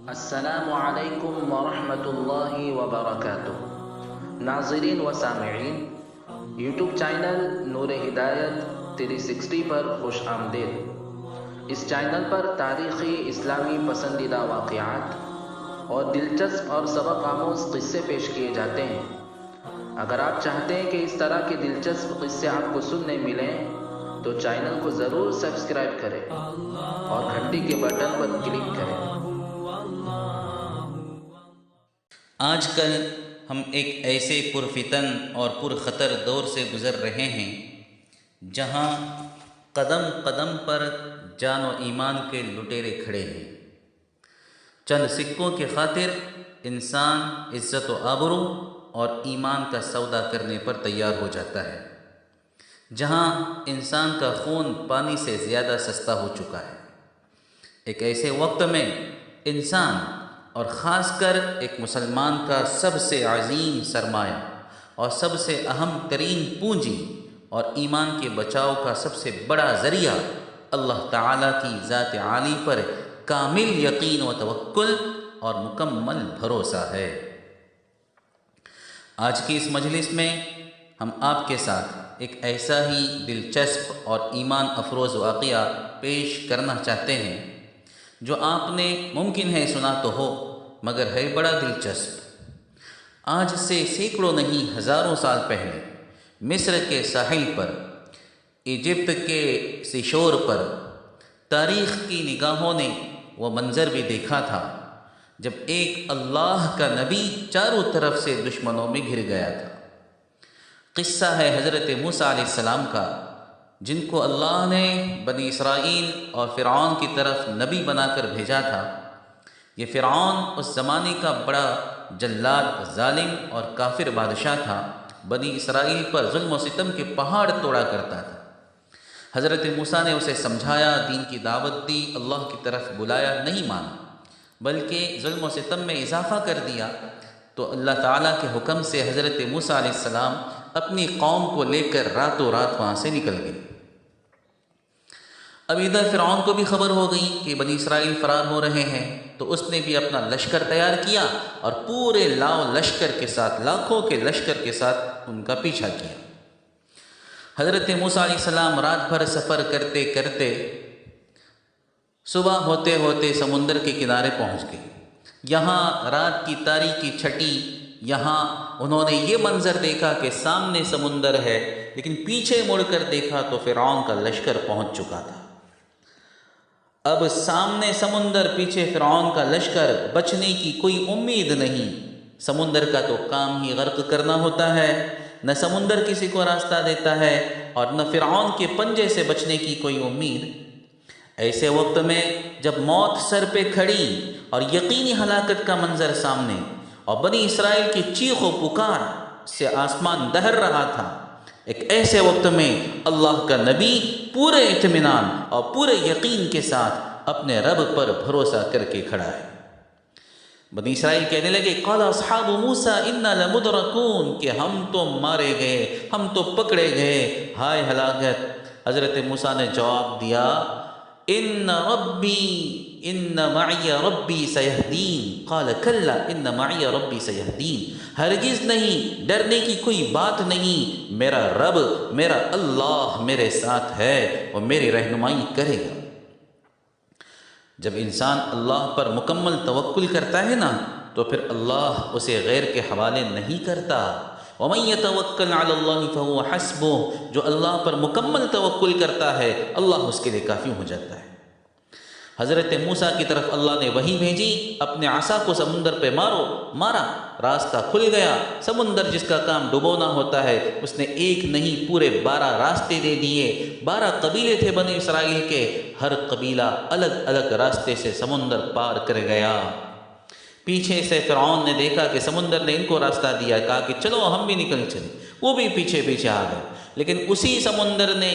السلام علیکم ورحمۃ اللہ وبرکاتہ۔ ناظرین و سامعین، یوٹیوب چینل نور ہدایت 360 پر خوش آمدید۔ اس چینل پر تاریخی اسلامی پسندیدہ واقعات اور دلچسپ اور سبق آموز قصے پیش کیے جاتے ہیں۔ اگر آپ چاہتے ہیں کہ اس طرح کے دلچسپ قصے آپ کو سننے ملیں تو چینل کو ضرور سبسکرائب کریں اور گھنٹی کے بٹن پر کلک کریں۔ آج کل ہم ایک ایسے پرفتن اور پرخطر دور سے گزر رہے ہیں جہاں قدم قدم پر جان و ایمان کے لٹیرے کھڑے ہیں۔ چند سکوں کی خاطر انسان عزت و آبرو اور ایمان کا سودا کرنے پر تیار ہو جاتا ہے، جہاں انسان کا خون پانی سے زیادہ سستا ہو چکا ہے۔ ایک ایسے وقت میں انسان اور خاص کر ایک مسلمان کا سب سے عظیم سرمایہ اور سب سے اہم ترین پونجی اور ایمان کے بچاؤ کا سب سے بڑا ذریعہ اللہ تعالیٰ کی ذات عالی پر کامل یقین و توکل اور مکمل بھروسہ ہے۔ آج کی اس مجلس میں ہم آپ کے ساتھ ایک ایسا ہی دلچسپ اور ایمان افروز واقعہ پیش کرنا چاہتے ہیں جو آپ نے ممکن ہے سنا تو ہو مگر ہے بڑا دلچسپ۔ آج سے سینکڑوں نہیں ہزاروں سال پہلے مصر کے ساحل پر، ایجپٹ کے سیشور پر تاریخ کی نگاہوں نے وہ منظر بھی دیکھا تھا جب ایک اللہ کا نبی چاروں طرف سے دشمنوں میں گھر گیا تھا۔ قصہ ہے حضرت موسیٰ علیہ السلام کا، جن کو اللہ نے بنی اسرائیل اور فرعون کی طرف نبی بنا کر بھیجا تھا۔ یہ فرعون اس زمانے کا بڑا جلاد، ظالم اور کافر بادشاہ تھا، بنی اسرائیل پر ظلم و ستم کے پہاڑ توڑا کرتا تھا۔ حضرت موسیٰ نے اسے سمجھایا، دین کی دعوت دی، اللہ کی طرف بلایا، نہیں مانا بلکہ ظلم و ستم میں اضافہ کر دیا۔ تو اللہ تعالیٰ کے حکم سے حضرت موسیٰ علیہ السلام اپنی قوم کو لے کر راتوں رات وہاں سے نکل گئے۔ اب ادھر فرعون کو بھی خبر ہو گئی کہ بنی اسرائیل فرار ہو رہے ہیں، تو اس نے بھی اپنا لشکر تیار کیا اور پورے لشکر کے ساتھ، لاکھوں کے لشکر کے ساتھ ان کا پیچھا کیا۔ حضرت موسیٰ علیہ السلام رات بھر سفر کرتے کرتے صبح ہوتے ہوتے سمندر کے کنارے پہنچ گئے۔ یہاں رات کی تاریکی چھٹی، یہاں انہوں نے یہ منظر دیکھا کہ سامنے سمندر ہے، لیکن پیچھے مڑ کر دیکھا تو فرعون کا لشکر پہنچ چکا تھا۔ اب سامنے سمندر، پیچھے فرعون کا لشکر، بچنے کی کوئی امید نہیں۔ سمندر کا تو کام ہی غرق کرنا ہوتا ہے، نہ سمندر کسی کو راستہ دیتا ہے اور نہ فرعون کے پنجے سے بچنے کی کوئی امید۔ ایسے وقت میں جب موت سر پہ کھڑی اور یقینی ہلاکت کا منظر سامنے اور بنی اسرائیل کی چیخ و پکار سے آسمان دہر رہا تھا، ایک ایسے وقت میں اللہ کا نبی پورے اطمینان اور پورے یقین کے ساتھ اپنے رب پر بھروسہ کر کے کھڑا ہے۔ بنی اسرائیل کہنے لگے، قال اصحاب موسیٰ انا لمدرکون، کہ ہم تو مارے گئے، ہم تو پکڑے گئے، ہائے ہلاکت۔ حضرت موسیٰ نے جواب دیا، ان معی ربی سیہدین۔ قال کلا ان معی ربی سیہدین، ہرگز نہیں، ڈرنے کی کوئی بات نہیں، میرا رب، میرا اللہ میرے ساتھ ہے، وہ میری رہنمائی کرے گا۔ جب انسان اللہ پر مکمل توکل کرتا ہے نا تو پھر اللہ اسے غیر کے حوالے نہیں کرتا۔ وَمَن يَتَوَكَّلْ عَلَى اللَّهِ فَهُوَ حَسْبُهُ، جو اللہ پر مکمل توکل کرتا ہے اللہ اس کے لیے کافی ہو جاتا ہے۔ حضرت موسیٰ کی طرف اللہ نے وحی بھیجی، اپنے عصا کو سمندر پہ مارا، راستہ کھل گیا۔ سمندر جس کا کام ڈبونا ہوتا ہے، اس نے ایک نہیں پورے 12 راستے دے دیے۔ 12 قبیلے تھے بنی اسرائیل کے، ہر قبیلہ الگ الگ راستے سے سمندر پار کر گیا۔ پیچھے سے فرعون نے دیکھا کہ سمندر نے ان کو راستہ دیا، کہا کہ چلو ہم بھی نکل چلے، وہ بھی پیچھے پیچھے آ گئے۔ لیکن اسی سمندر نے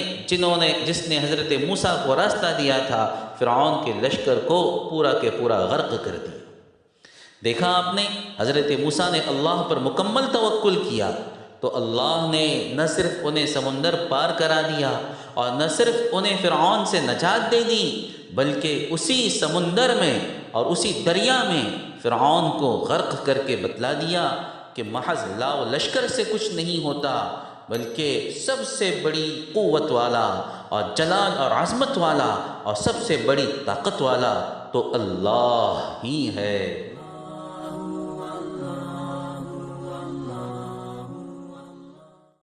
جس نے حضرت موسیٰ کو راستہ دیا تھا، فرعون کے لشکر کو پورا کے پورا غرق کر دیا۔ دیکھا آپ نے، حضرت موسیٰ نے اللہ پر مکمل توکل کیا تو اللہ نے نہ صرف انہیں سمندر پار کرا دیا اور نہ صرف انہیں فرعون سے نجات دے دی، بلکہ اسی سمندر میں اور اسی دریا میں فرعون کو غرق کر کے بتلا دیا کہ محض لاو لشکر سے کچھ نہیں ہوتا، بلکہ سب سے بڑی قوت والا اور جلال اور عظمت والا اور سب سے بڑی طاقت والا تو اللہ ہی ہے۔